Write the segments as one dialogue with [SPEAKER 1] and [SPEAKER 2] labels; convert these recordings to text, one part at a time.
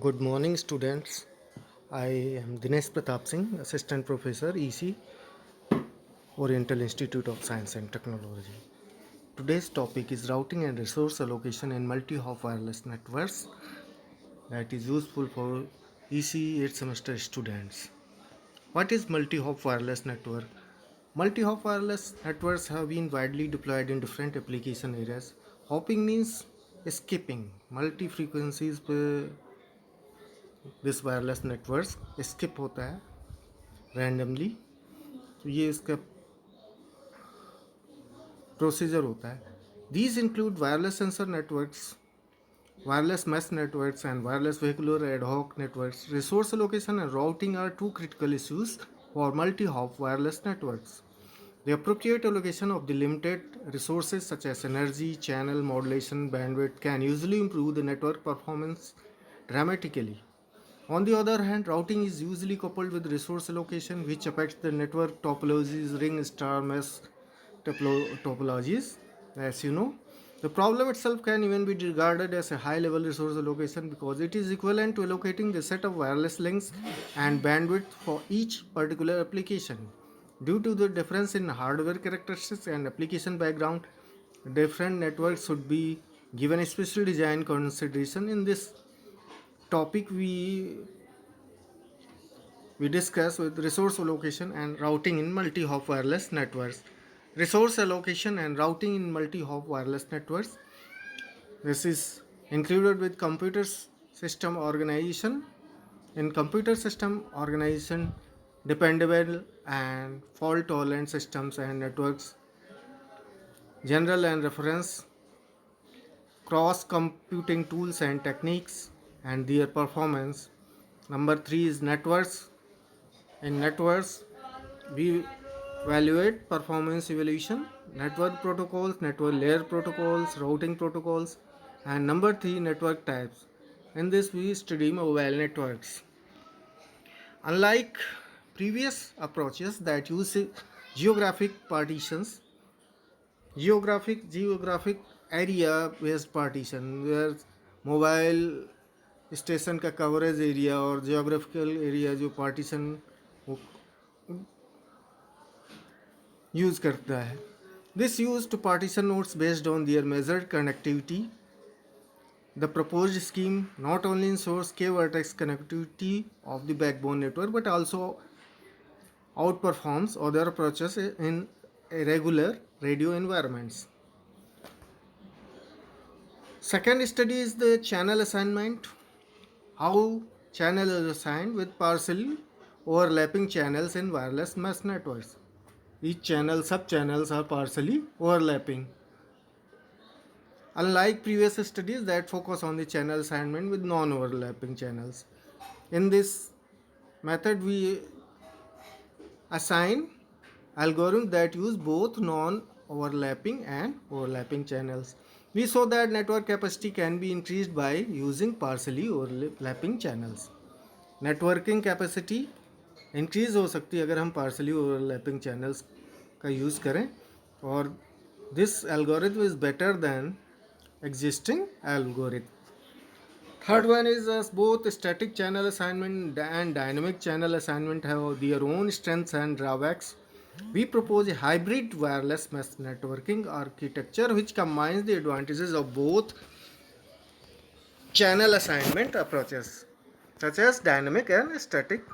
[SPEAKER 1] Good morning, students. I am Dinesh Pratap Singh, Assistant Professor, EC, Oriental Institute of Science and Technology. Today's topic is routing and resource allocation in multi-hop wireless networks that is useful for EC 8th semester students. What is multi-hop wireless network? Multi-hop wireless networks have been widely deployed in different application areas. Hopping means skipping. Multi-frequencies पे this wireless network skip होता है randomly, तो ये इसका procedure होता है. These include wireless sensor networks, wireless mesh networks, and wireless vehicular ad hoc networks. Resource allocation and routing are two critical issues for multi-hop wireless networks. The appropriate allocation of the limited resources such as energy, channel modulation, bandwidth can usually improve the network performance dramatically. On the other hand, routing is usually coupled with resource allocation, which affects the network topologies, ring star mesh topologies. As you know, the problem itself can even be regarded as a high level resource allocation because it is equivalent to allocating the set of wireless links and bandwidth for each particular application. Due to the difference in hardware characteristics and application background, different networks should be given a special design consideration. In this topic, we discuss with resource allocation and routing in multi-hop wireless networks. Resource allocation and routing in multi-hop wireless networks. This is included with computer system organization. In computer system organization, dependable and fault tolerant systems and networks, general and reference, cross computing tools and techniques, and their performance. Number 3 is networks. In networks, we evaluate performance evaluation, network protocols, network layer protocols, routing protocols, and number 3, network types. In this, we study mobile networks. Unlike previous approaches that use geographic partitions, geographic area based partition, where mobile station का coverage area और geographical area जो partition use करता है. This use to partition nodes based on their measured connectivity. The proposed scheme not only ensures k-vertex connectivity of the backbone network but also outperforms other approaches in irregular radio environments. Second study is the channel assignment. How channel is assigned with partially overlapping channels in wireless mesh networks. Each channel sub-channels are partially overlapping. Unlike previous studies that focus on the channel assignment with non-overlapping channels. In this method, we assign algorithms that use both non-overlapping and overlapping channels. We saw that network capacity can be increased by using partially overlapping channels. Networking capacity increase हो सकती है अगर हम partially overlapping channels का use करें, और this algorithm is better than existing algorithm. Third one is both static channel assignment and dynamic channel assignment have their own strengths and drawbacks. We propose a hybrid wireless mesh networking architecture which combines the advantages of both channel assignment approaches such as dynamic and static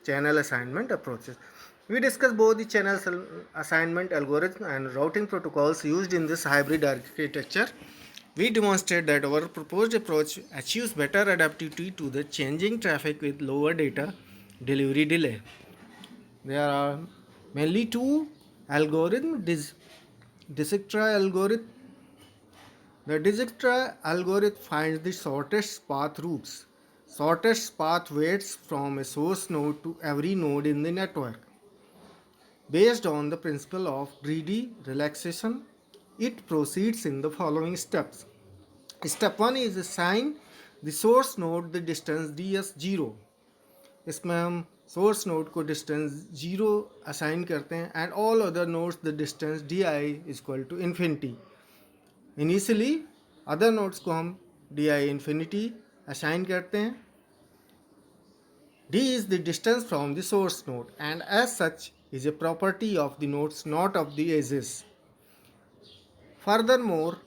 [SPEAKER 1] channel assignment approaches. We discuss both the channel assignment algorithm and routing protocols used in this hybrid architecture. We demonstrate that our proposed approach achieves better adaptivity to the changing traffic with lower data delivery delay. There are mainly two algorithms. Dijkstra algorithm. The Dijkstra algorithm finds the shortest path routes, shortest path waits from a source node to every node in the network. Based on the principle of greedy relaxation, it proceeds in the following steps. Step 1 is assign the source node the distance ds0. इसमें हम source node को distance 0 assign करते हैं and all other nodes the distance D I equal to infinity. Initially other nodes को हम D I infinity assign करते हैं D is the distance from the source node and as such is a property of the nodes, not of the edges. Furthermore,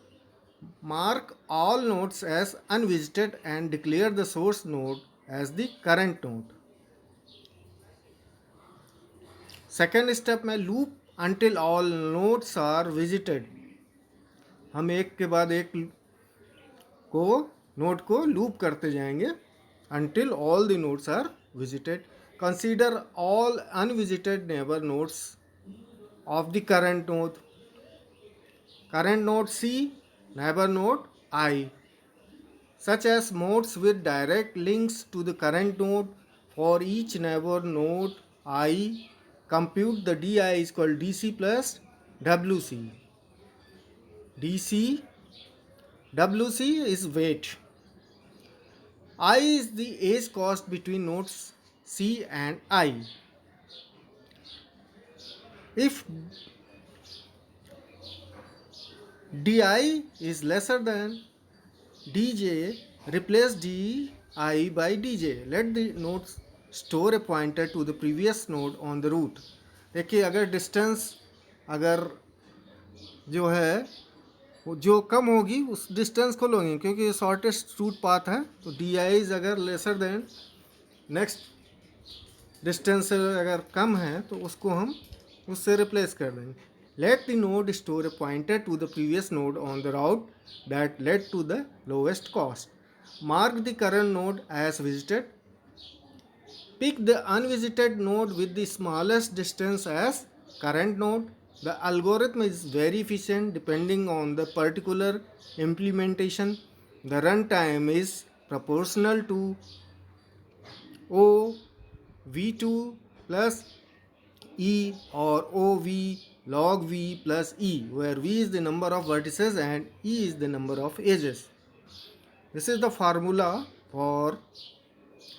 [SPEAKER 1] mark all nodes as unvisited and declare the source node as the current node. Second step में loop until all nodes are visited. हम एक के बाद एक को node को loop करते जाएंगे until all the nodes are visited. Consider all unvisited neighbor nodes of the current node. Current node C, neighbor node I, such as nodes with direct links to the current node. For each neighbor node I, compute the di is equal to dc plus wc. dc, wc is weight. I is the edge cost between nodes C and I. If di is lesser than dj, replace di by dj. Let the node store a pointer to the previous node on the route. देखिए अगर distance अगर जो है जो कम होगी उस distance को लोगे क्योंकि ये शॉर्टेस्ट रूट पाथ है तो डी आईज अगर लेसर देन नेक्स्ट डिस्टेंस से अगर कम है तो उसको हम उससे रिप्लेस कर देंगे. Let the node store a pointer to the previous node on the route that led to the lowest cost. Mark the current node as visited. Pick the unvisited node with the smallest distance as current node. The algorithm is very efficient depending on the particular implementation. The runtime is proportional to O V2 plus E or OV log V plus E, where V is the number of vertices and E is the number of edges. This is the formula for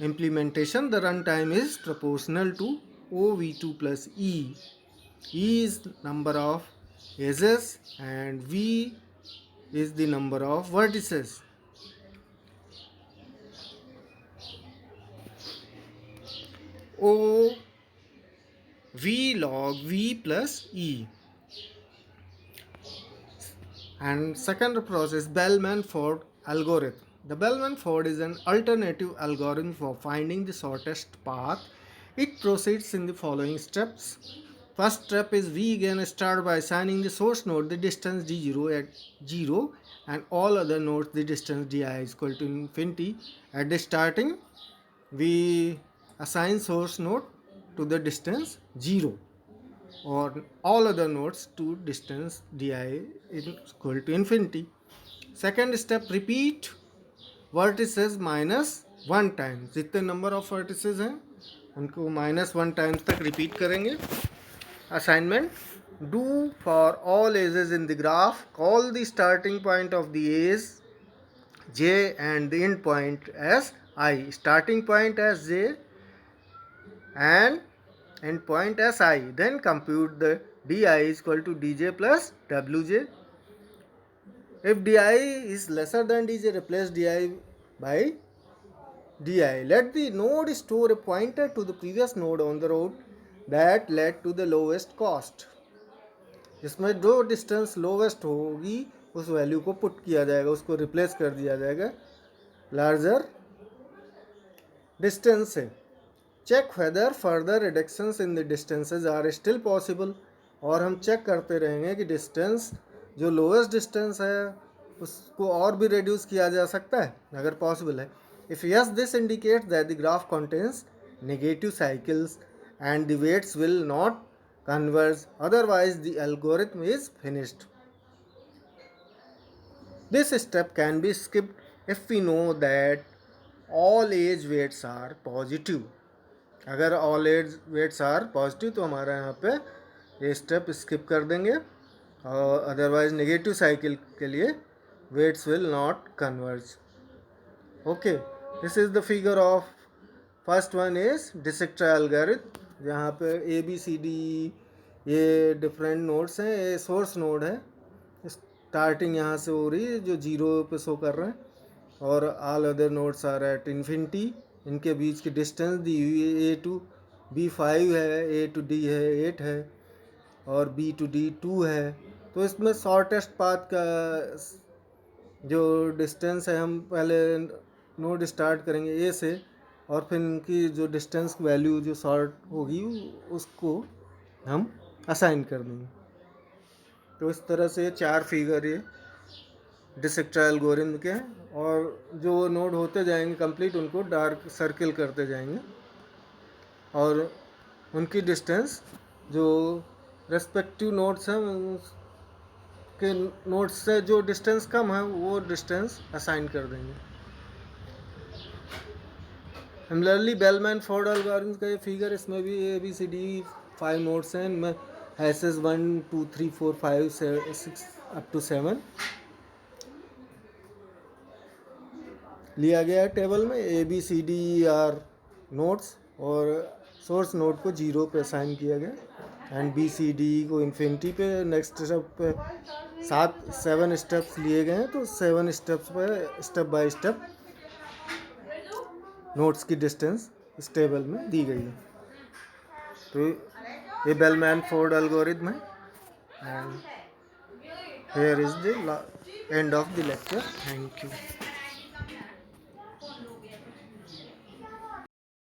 [SPEAKER 1] implementation. The runtime is proportional to OV2 plus E. E is number of edges and V is the number of vertices. O V log V plus E. And second process, Bellman-Ford algorithm. The Bellman-Ford is an alternative algorithm for finding the shortest path. It proceeds in the following steps. First step is we again start by assigning the source node the distance d0 at 0 and all other nodes the distance di is equal to infinity. At the starting, we assign source node to the distance 0 or all other nodes to distance di is equal to infinity. Second step, repeat vertices -1 times. जितने number of vertices हैं उनको -1 times तक repeat करेंगे. Assignment, do for all edges in the graph call the starting point of the edge J and the end point edge I. Starting point edge J and end point edge I. Then compute the D I is equal to D J plus W J. If di is lesser than dj, replace di by di. Let the node store a pointer to the previous node on the road that led to the lowest cost. इसमें जो distance lowest होगी उस value को put किया जाएगा, उसको replace कर दिया जाएगा लार्जर डिस्टेंस से. Check whether further reductions in the distances are still possible. और हम चेक करते रहेंगे कि डिस्टेंस जो लोएस्ट डिस्टेंस है उसको और भी रिड्यूस किया जा सकता है अगर पॉसिबल है. If yes, this indicates that the graph contains negative cycles and the weights will not converge, otherwise the algorithm is finished. This step can be skipped if we know that all edge weights are positive. अगर all edge weights are positive तो हमारा यहाँ पे ये step skip कर देंगे और otherwise negative cycle के लिए weights will not converge. Okay, this is the figure of first one is Dijkstra algorithm. जहाँ पे ए बी सी डी ये डिफरेंट नोड्स हैं. ये सोर्स नोड है, स्टार्टिंग यहाँ से हो रही है जो 0 पे शो कर रहे हैं और all other nodes are at infinity. इनके बीच की डिस्टेंस दी हुई है। ए टू बी 5 है, ए टू डी है 8 है और बी टू डी 2 है। तो इसमें शॉर्टेस्ट पाथ का जो डिस्टेंस है, हम पहले नोड स्टार्ट करेंगे ए से और फिर इनकी जो डिस्टेंस वैल्यू जो शॉर्ट होगी उसको हम असाइन कर देंगे। तो इस तरह से 4 फिगर ये डिजिक्स्ट्रा एल्गोरिथम के हैं और जो नोड होते जाएंगे कंप्लीट उनको डार्क सर्किल करते जाएंगे और उनकी डिस्टेंस जो रेस्पेक्टिव नोड्स हैं के नोड्स से जो डिस्टेंस कम है वो डिस्टेंस असाइन कर देंगे। सिमिलरली बेलमैन फोर्ड एल्गोरिथम का ये फिगर, इसमें भी A B C D 5 nodes हैं, इनमें हैशेस 1 2 3 4 5 6 अप टू 7 लिया गया है टेबल में। A B C D are nodes और सोर्स नोड को 0 पे असाइन किया गया एंड बी सी डी को इन्फिनिटी पे। नेक्स्ट स्टेप पे 7 स्टेप्स लिए गए हैं, तो 7 स्टेप्स पे स्टेप बाय स्टेप नोट्स की डिस्टेंस इस टेबल में दी गई है। तो ये बेलमैन फोर्ड एल्गोरिथम है and here is the end of the lecture. Thank you.